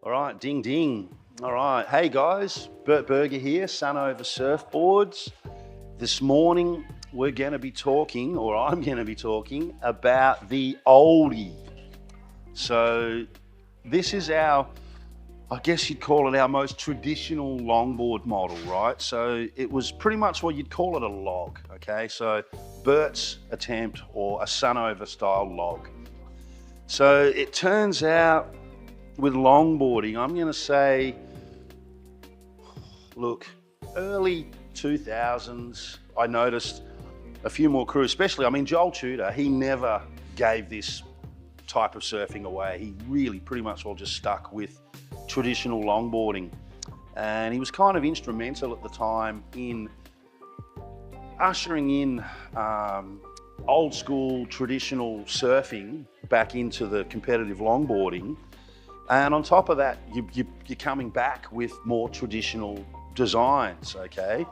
All right, ding ding. All right, hey guys, Bert Berger here, Sunova Surfboards. This morning we're going to be talking, or I'm going to be talking about the OLDY. So this is our, I guess you'd call it our most traditional longboard model, right? So it was pretty much what you'd call it a log, okay? So Bert's attempt or a Sunova style log. So it turns out with longboarding, I'm going to say, look, early 2000s, I noticed a few more crews, especially, I mean, Joel Tudor, he never gave this type of surfing away. He really pretty much all just stuck with traditional longboarding. And he was kind of instrumental at the time in ushering in old school traditional surfing back into the competitive longboarding. And on top of that, you're coming back with more traditional designs, okay?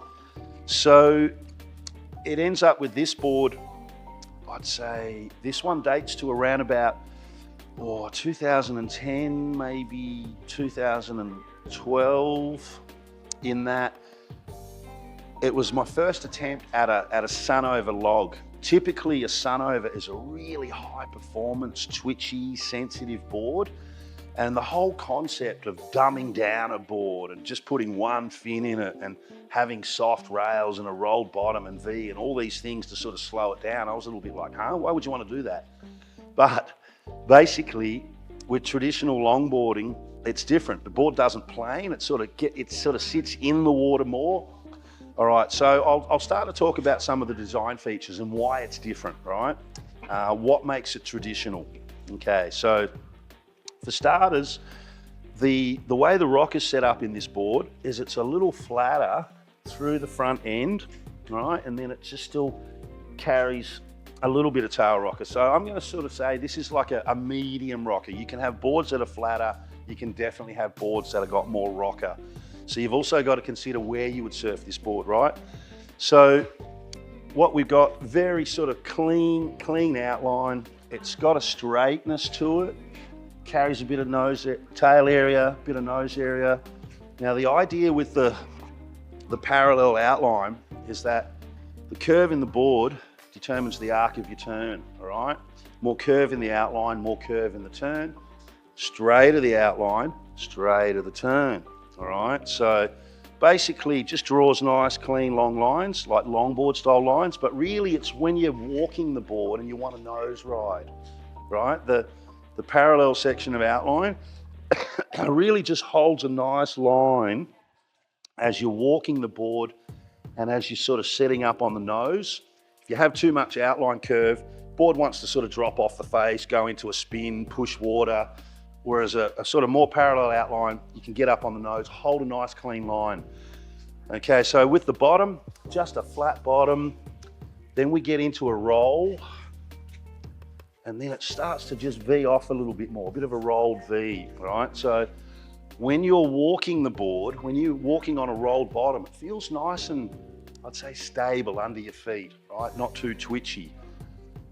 So it ends up with this board, I'd say this one dates to around about 2010, maybe 2012, in that it was my first attempt at a Sunova log. Typically a Sunova is a really high performance, twitchy, sensitive board. And the whole concept of dumbing down a board and just putting one fin in it and having soft rails and a rolled bottom and V and all these things to sort of slow it down, I was a little bit like, huh, why would you want to do that? But basically, with traditional longboarding, it's different. The board doesn't plane, it sort of sits in the water more. All right, so I'll start to talk about some of the design features and why it's different, right? What makes it traditional? Okay, so for starters, the way the rock is set up in this board is it's a little flatter through the front end, right? And then it just still carries a little bit of tail rocker. So I'm going to sort of say this is like a medium rocker. You can have boards that are flatter. You can definitely have boards that have got more rocker. So you've also got to consider where you would surf this board, right? So what we've got, very sort of clean outline. It's got a straightness to it. Carries a bit of tail area, bit of nose area. Now the idea with the parallel outline is that the curve in the board determines the arc of your turn, all right? More curve in the outline, more curve in the turn. Straighter the outline, straighter the turn, all right? So basically just draws nice, clean, long lines, like longboard style lines, but really it's when you're walking the board and you want a nose ride, right? The parallel section of outline really just holds a nice line as you're walking the board and as you're sort of setting up on the nose. If you have too much outline curve, board wants to sort of drop off the face, go into a spin, push water, whereas a sort of more parallel outline, you can get up on the nose, hold a nice clean line. Okay, so with the bottom, just a flat bottom, then we get into a roll, and then it starts to just V off a little bit more, a bit of a rolled V, right? So when you're walking the board, when you're walking on a rolled bottom, it feels nice and I'd say stable under your feet, right? Not too twitchy.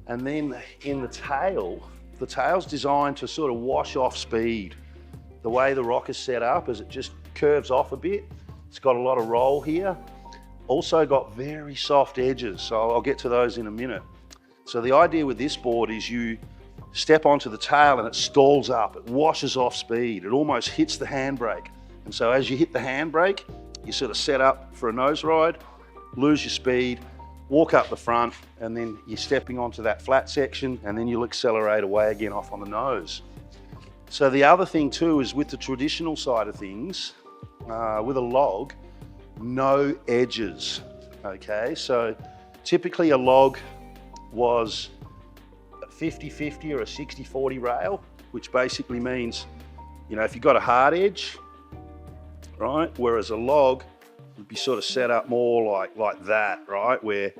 And then in the tail's designed to sort of wash off speed. The way the rock is set up is it just curves off a bit. It's got a lot of roll here. Also got very soft edges, so I'll get to those in a minute. So the idea with this board is you step onto the tail and it stalls up, it washes off speed, it almost hits the handbrake. And so as you hit the handbrake, you sort of set up for a nose ride, lose your speed, walk up the front, and then you're stepping onto that flat section, and then you'll accelerate away again off on the nose. So the other thing too is with the traditional side of things, with a log, no edges, okay? So typically a log was a 50-50 or a 60-40 rail, which basically means, you know, if you've got a hard edge, right, whereas a log would be sort of set up more like that, right, where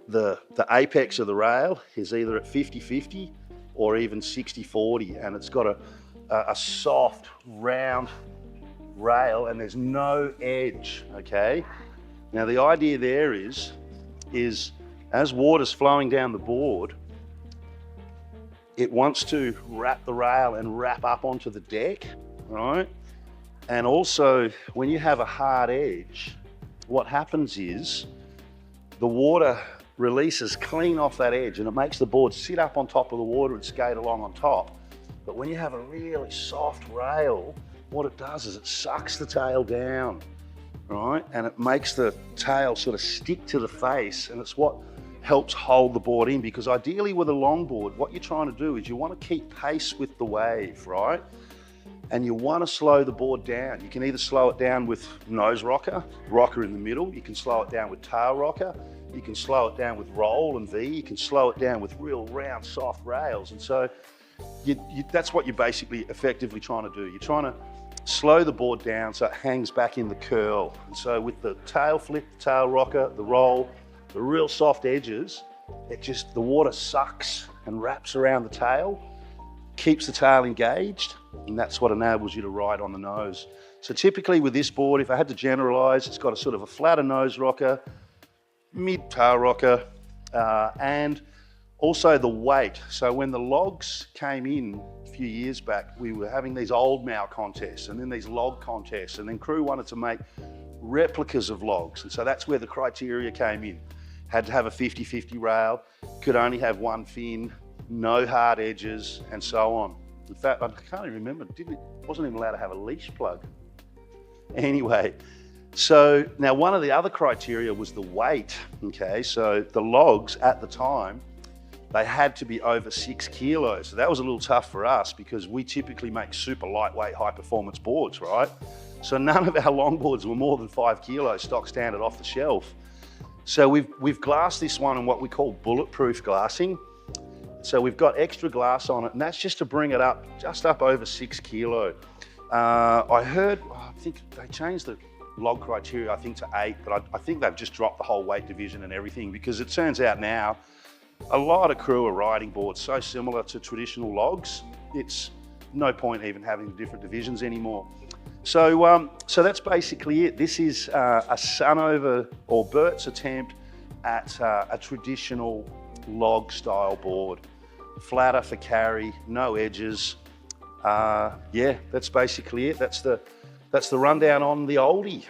the apex of the rail is either at 50-50 or even 60-40, and it's got a soft, round rail and there's no edge, okay? Now the idea there is as water's flowing down the board, it wants to wrap the rail and wrap up onto the deck, right? And also, when you have a hard edge, what happens is the water releases clean off that edge and it makes the board sit up on top of the water and skate along on top. But when you have a really soft rail, what it does is it sucks the tail down, right? And it makes the tail sort of stick to the face, and it's what helps hold the board in, because ideally with a longboard, what you're trying to do is you want to keep pace with the wave, right? And you want to slow the board down. You can either slow it down with nose rocker, rocker in the middle. You can slow it down with tail rocker. You can slow it down with roll and V. You can slow it down with real round, soft rails. And so that's what you're basically effectively trying to do. You're trying to slow the board down so it hangs back in the curl. And so with the tail flip, the tail rocker, the roll, the real soft edges, the water sucks and wraps around the tail, keeps the tail engaged, and that's what enables you to ride on the nose. So typically with this board, if I had to generalize, it's got a sort of a flatter nose rocker, mid tail rocker, and also the weight. So when the logs came in a few years back, we were having these old mow contests and then these log contests, and then crew wanted to make replicas of logs. And so that's where the criteria came in. Had to have a 50-50 rail, could only have one fin, no hard edges, and so on. In fact, I can't even remember, wasn't even allowed to have a leash plug. Anyway, so now one of the other criteria was the weight, okay? So the logs at the time, they had to be over 6 kilos. So that was a little tough for us because we typically make super lightweight, high performance boards, right? So none of our longboards were more than 5 kilos, stock standard off the shelf. So we've glassed this one in what we call bulletproof glassing. So we've got extra glass on it, and that's just to bring it up, just up over 6 kilo. I think they changed the log criteria, I think to 8, but I think they've just dropped the whole weight division and everything, because it turns out now a lot of crew are riding boards so similar to traditional logs, it's no point even having the different divisions anymore. So that's basically it. This is a Sunova or Bert's attempt at a traditional log style board. Flatter for carry, no edges. Yeah, that's basically it. That's the rundown on the OLDY.